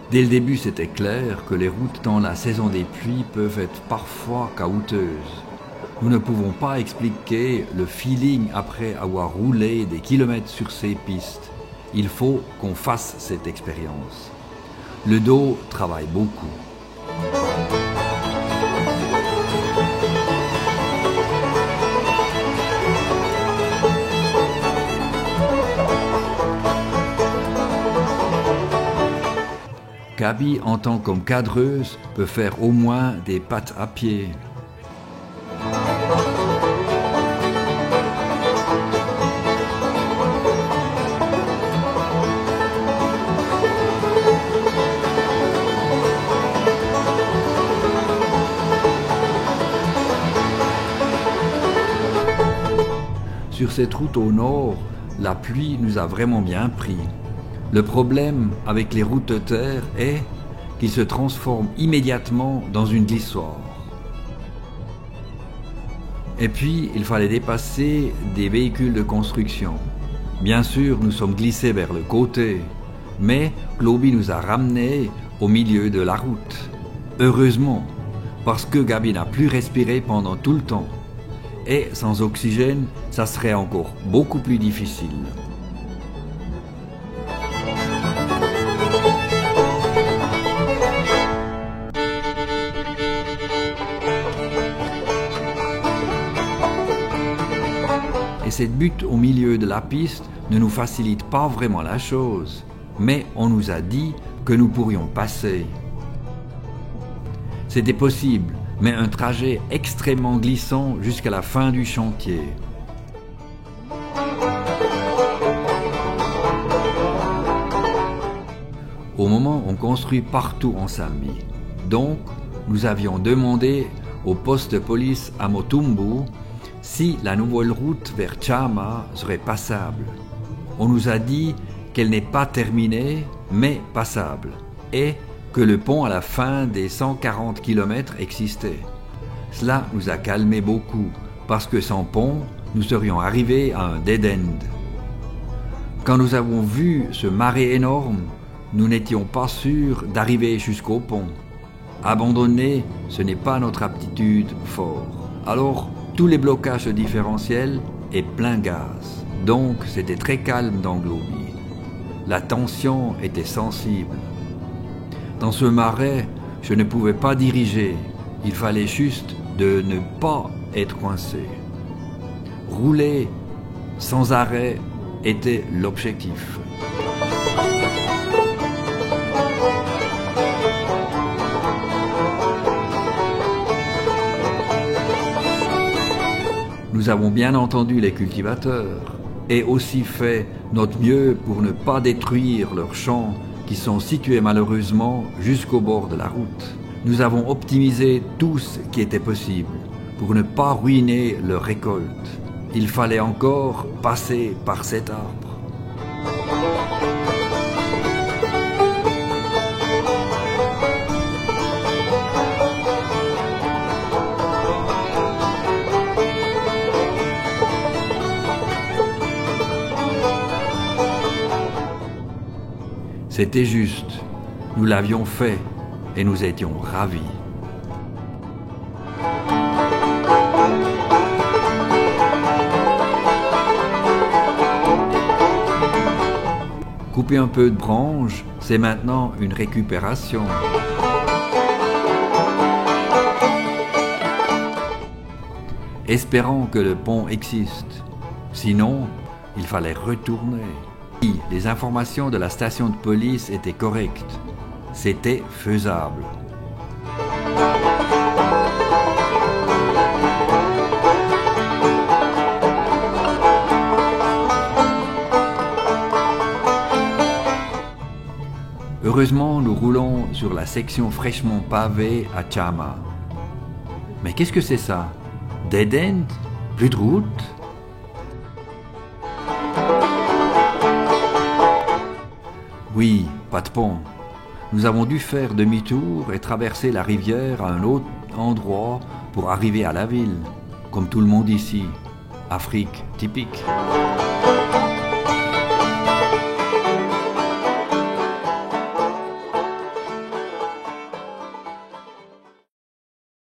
Dès le début, c'était clair que les routes dans la saison des pluies peuvent être parfois caouteuses. Nous ne pouvons pas expliquer le feeling après avoir roulé des kilomètres sur ces pistes. Il faut qu'on fasse cette expérience. Le dos travaille beaucoup. Gabi, en tant que cadreuse, peut faire au moins des pattes à pied. Sur cette route au nord, la pluie nous a vraiment bien pris. Le problème avec les routes de terre est qu'ils se transforment immédiatement dans une glissoire. Et puis, il fallait dépasser des véhicules de construction. Bien sûr, nous sommes glissés vers le côté, mais Globy nous a ramenés au milieu de la route. Heureusement, parce que Gabi n'a plus respiré pendant tout le temps. Et sans oxygène, ça serait encore beaucoup plus difficile. Et cette butte au milieu de la piste ne nous facilite pas vraiment la chose, mais on nous a dit que nous pourrions passer. C'était possible, mais un trajet extrêmement glissant jusqu'à la fin du chantier. Au moment où on construit partout en Zambie, donc nous avions demandé au poste de police à Motumbu si la nouvelle route vers Chama serait passable. On nous a dit qu'elle n'est pas terminée, mais passable, et que le pont à la fin des 140 km existait. Cela nous a calmés beaucoup, parce que sans pont, nous serions arrivés à un dead-end. Quand nous avons vu ce marais énorme, nous n'étions pas sûrs d'arriver jusqu'au pont. Abandonner, ce n'est pas notre aptitude fort. Alors, tous les blocages différentiels et plein gaz. Donc, c'était très calme dans Globy. La tension était sensible. Dans ce marais, je ne pouvais pas diriger. Il fallait juste de ne pas être coincé. Rouler sans arrêt était l'objectif. Nous avons bien entendu les cultivateurs et aussi fait notre mieux pour ne pas détruire leurs champs qui sont situés malheureusement jusqu'au bord de la route. Nous avons optimisé tout ce qui était possible pour ne pas ruiner leur récolte. Il fallait encore passer par cet arbre. C'était juste, nous l'avions fait et nous étions ravis. Couper un peu de branches, c'est maintenant une récupération. Espérons que le pont existe, sinon il fallait retourner. Les informations de la station de police étaient correctes. C'était faisable. Heureusement, nous roulons sur la section fraîchement pavée à Chama. Mais qu'est-ce que c'est ça? Dead end? Plus de route? Oui, pas de pont. Nous avons dû faire demi-tour et traverser la rivière à un autre endroit pour arriver à la ville, comme tout le monde ici. Afrique typique.